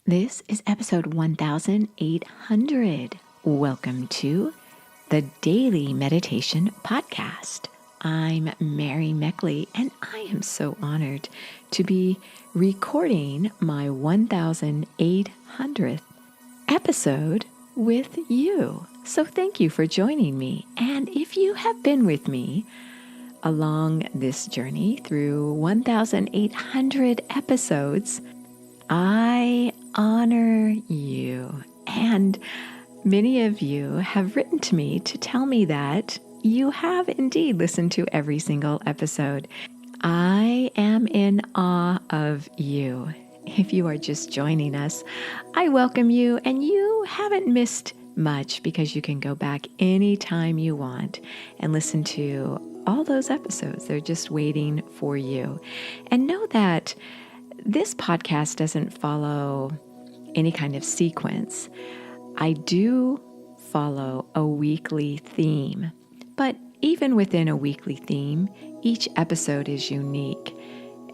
This is episode 1800. Welcome to the Daily Meditation Podcast. I'm Mary Meckley, and I am so honored to be recording my 1800th episode with you. So thank you for joining me. And if you have been with me along this journey through 1800 episodes, I honor you. And many of you have written to me to tell me that you have indeed listened to every single episode. I am in awe of you. If you are just joining us, I welcome you, and you haven't missed much because you can go back anytime you want and listen to all those episodes. They're just waiting for you. And know that this podcast doesn't follow any kind of sequence. I do follow a weekly theme, but even within a weekly theme, each episode is unique.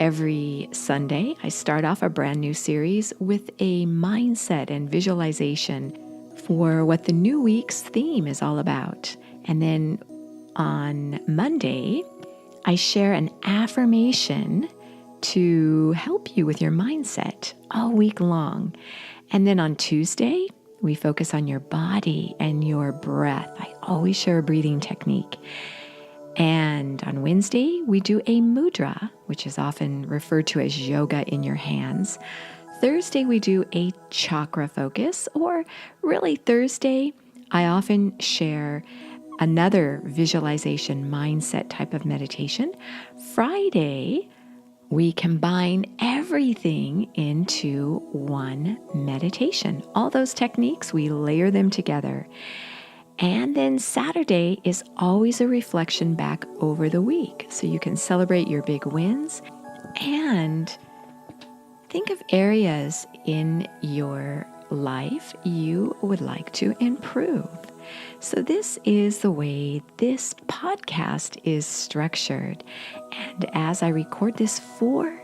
Every Sunday, I start off a brand new series with a mindset and visualization for what the new week's theme is all about. And then on Monday, I share an affirmation to help you with your mindset all week long. And then on Tuesday, we focus on your body and your breath. I always share a breathing technique. And on Wednesday, we do a mudra, which is often referred to as yoga in your hands. Thursday, we do a chakra focus, or really Thursday, I often share another visualization mindset type of meditation. Friday, we combine everything into one meditation. All those techniques, we layer them together. And then Saturday is always a reflection back over the week. So you can celebrate your big wins and think of areas in your life you would like to improve. So this is the way this podcast is structured. And as I record this for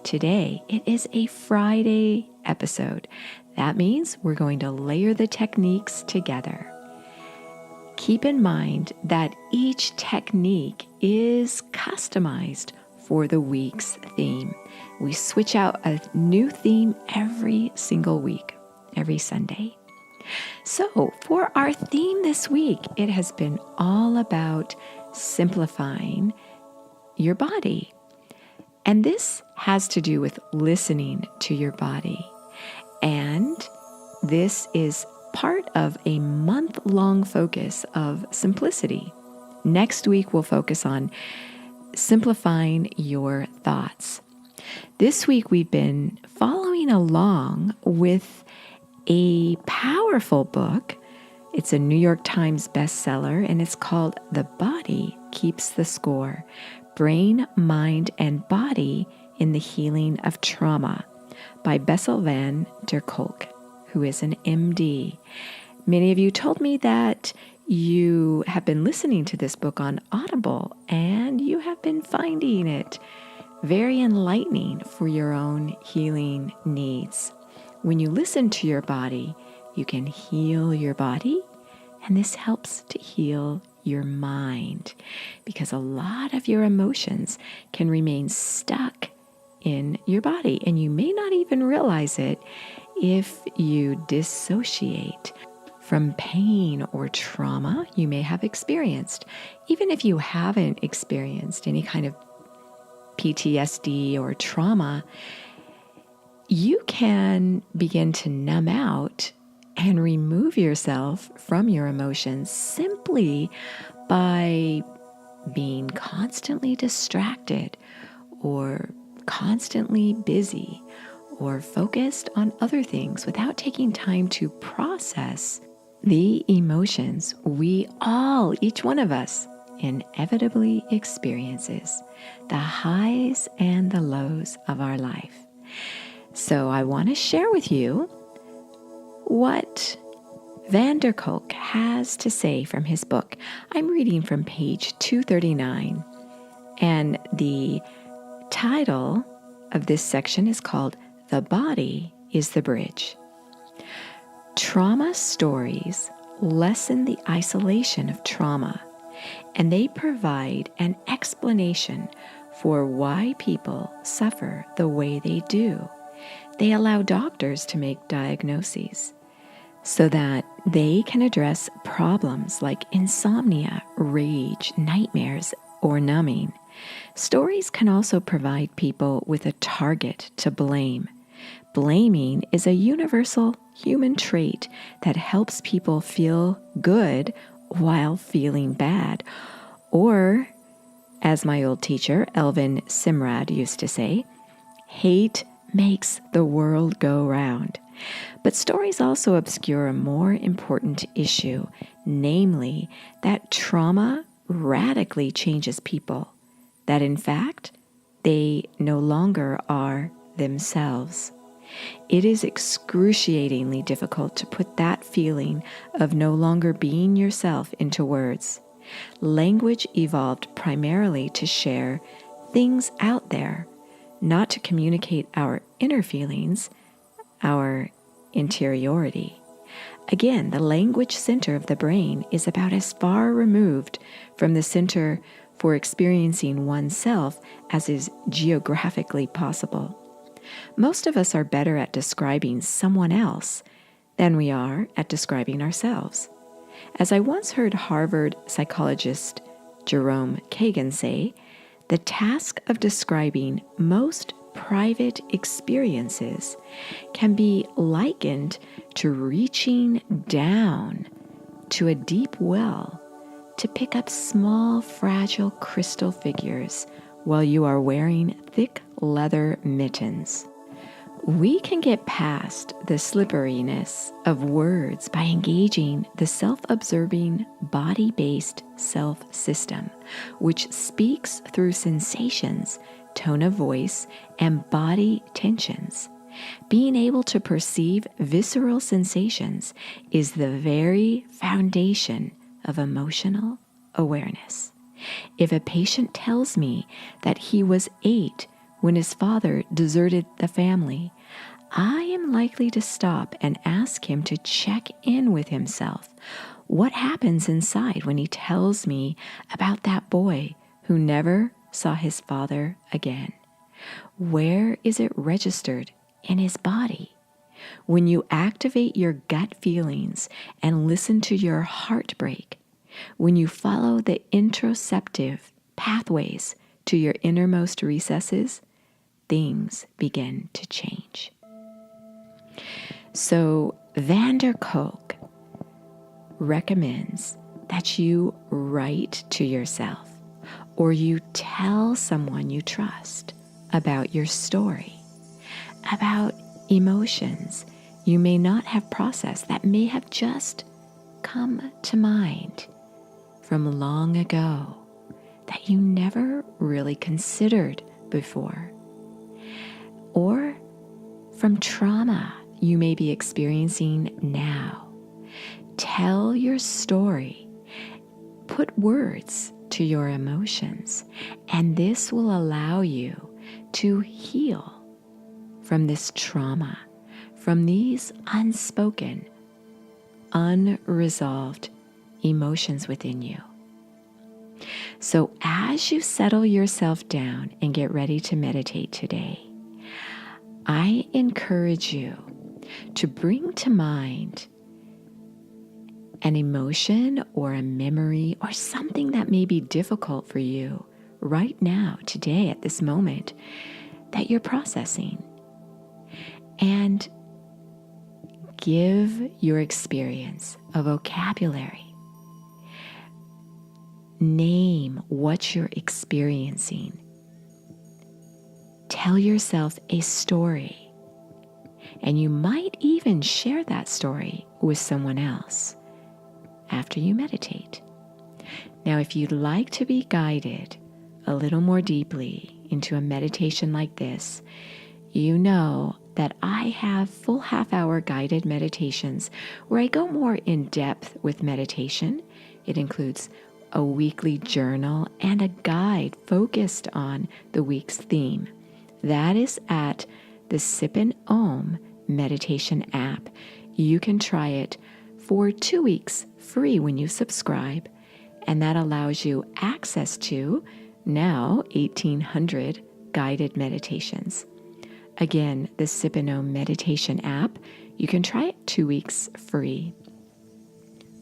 today, it is a Friday episode. That means we're going to layer the techniques together. Keep in mind that each technique is customized for the week's theme. We switch out a new theme every single week, every Sunday. So for our theme this week, it has been all about simplifying your body. And this has to do with listening to your body. And this is part of a month-long focus of simplicity. Next week, we'll focus on simplifying your thoughts. This week, we've been following along with a powerful book. It's a New York Times bestseller, and it's called The Body Keeps the Score: Brain, Mind, and Body in the Healing of Trauma by Bessel van der Kolk, who is an MD. Many of you told me that you have been listening to this book on Audible, and you have been finding it very enlightening for your own healing needs. When you listen to your body, you can heal your body, and this helps to heal your mind, because a lot of your emotions can remain stuck in your body, and you may not even realize it if you dissociate from pain or trauma you may have experienced. Even if you haven't experienced any kind of PTSD or trauma, you can begin to numb out and remove yourself from your emotions simply by being constantly distracted or constantly busy or focused on other things without taking time to process the emotions we all, each one of us, inevitably experiences, the highs and the lows of our life. So I want to share with you what van der Kolk has to say from his book. I'm reading from page 239, and the title of this section is called The Body is the bridge. Trauma stories lessen the isolation of trauma, and they provide an explanation for why people suffer the way they do. They allow doctors to make diagnoses so that they can address problems like insomnia, rage, nightmares, or numbing. Stories can also provide people with a target to blame. Blaming is a universal human trait that helps people feel good while feeling bad. Or, as my old teacher, Elvin Simrad, used to say, hate makes the world go round. But stories also obscure a more important issue, namely that trauma radically changes people, that in fact, they no longer are themselves. It is excruciatingly difficult to put that feeling of no longer being yourself into words. Language evolved primarily to share things out there, not to communicate our inner feelings, our interiority. Again, the language center of the brain is about as far removed from the center for experiencing oneself as is geographically possible. Most of us are better at describing someone else than we are at describing ourselves. As I once heard Harvard psychologist Jerome Kagan say, the task of describing most private experiences can be likened to reaching down to a deep well to pick up small, fragile crystal figures while you are wearing thick leather mittens. We can get past the slipperiness of words by engaging the self-observing, body-based self-system, which speaks through sensations, tone of voice, and body tensions. Being able to perceive visceral sensations is the very foundation of emotional awareness. If a patient tells me that he was 8 when his father deserted the family, I am likely to stop and ask him to check in with himself. What happens inside when he tells me about that boy who never saw his father again? Where is it registered in his body? When you activate your gut feelings and listen to your heartbreak, when you follow the interoceptive pathways to your innermost recesses, things begin to change. So Van der Kolk recommends that you write to yourself or you tell someone you trust about your story, about emotions you may not have processed that may have just come to mind from long ago that you never really considered before, or from trauma you may be experiencing now. Tell your story. Put words to your emotions, and this will allow you to heal from this trauma, from these unspoken, unresolved emotions within you. So as you settle yourself down and get ready to meditate today, I encourage you to bring to mind an emotion or a memory or something that may be difficult for you right now, today, at this moment, that you're processing. And give your experience a vocabulary. Name what you're experiencing. Tell yourself a story. And you might even share that story with someone else after you meditate. Now, if you'd like to be guided a little more deeply into a meditation like this, you know that I have full half-hour guided meditations where I go more in depth with meditation. It includes a weekly journal and a guide focused on the week's theme. That is at the meditation app. You can try it for 2 weeks free when you subscribe, and that allows you access to now 1,800 guided meditations. Again, the Sip and Know meditation app, you can try it 2 weeks free.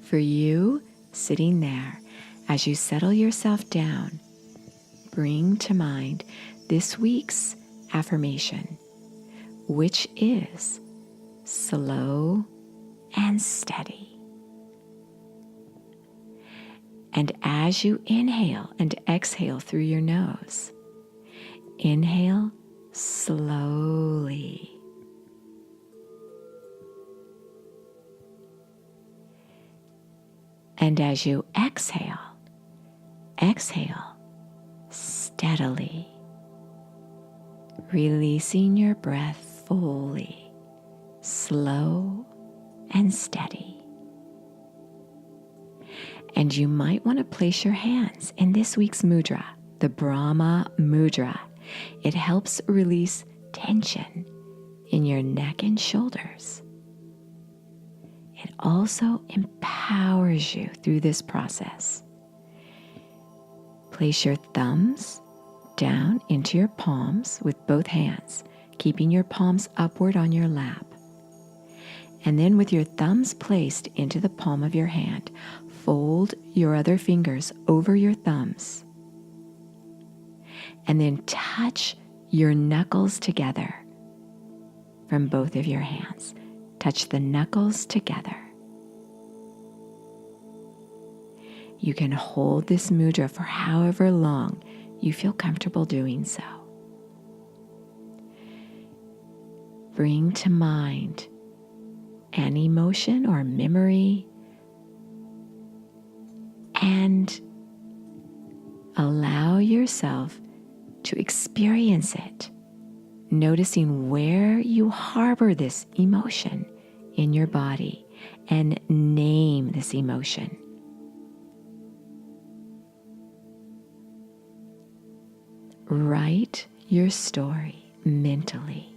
For you, sitting there, as you settle yourself down, bring to mind this week's affirmation, which is slow and steady. And as you inhale and exhale through your nose, inhale slowly. And as you exhale, exhale steadily, releasing your breath fully, slow and steady. And you might want to place your hands in this week's mudra, the Brahma Mudra. It helps release tension in your neck and shoulders. It also empowers you through this process. Place your thumbs down into your palms with both hands, keeping your palms upward on your lap. And then with your thumbs placed into the palm of your hand, fold your other fingers over your thumbs. And then touch your knuckles together from both of your hands. Touch the knuckles together. You can hold this mudra for however long you feel comfortable doing so. Bring to mind an emotion or memory and allow yourself to experience it, noticing where you harbor this emotion in your body, and name this emotion. Write your story mentally.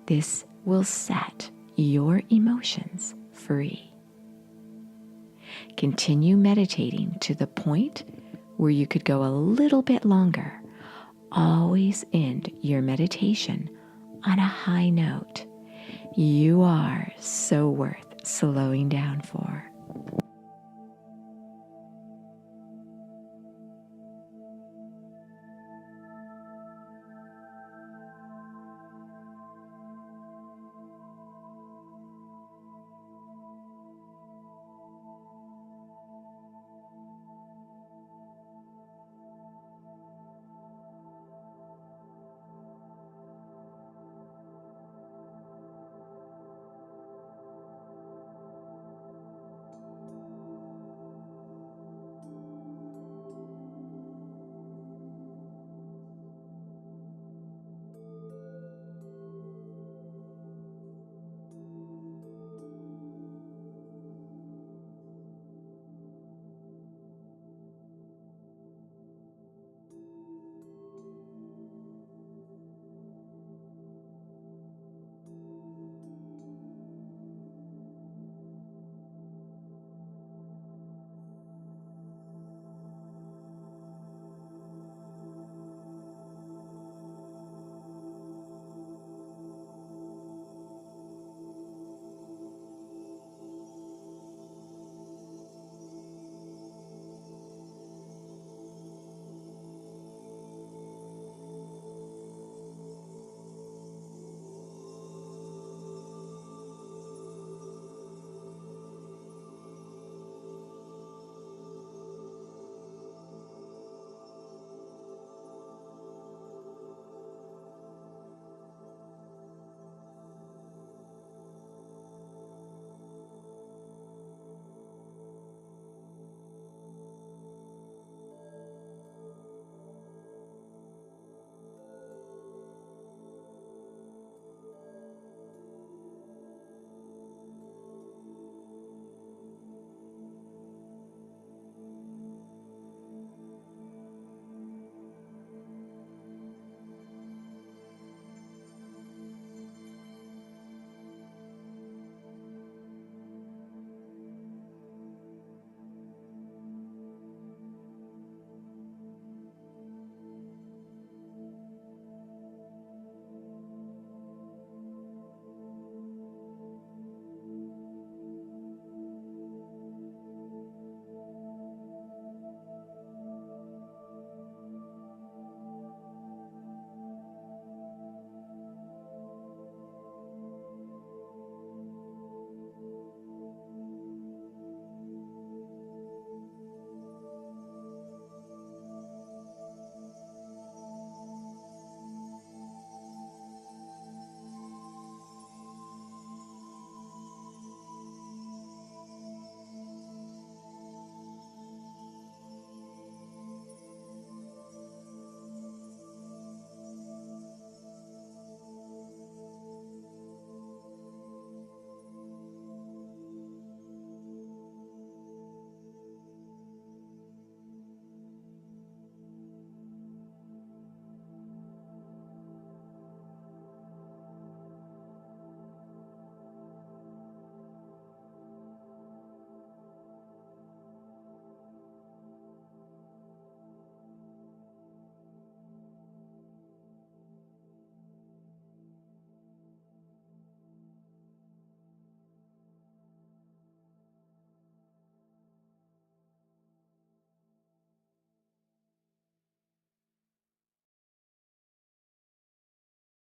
This will set your emotions free. Continue meditating to the point where you could go a little bit longer. Always end your meditation on a high note. You are so worth slowing down for.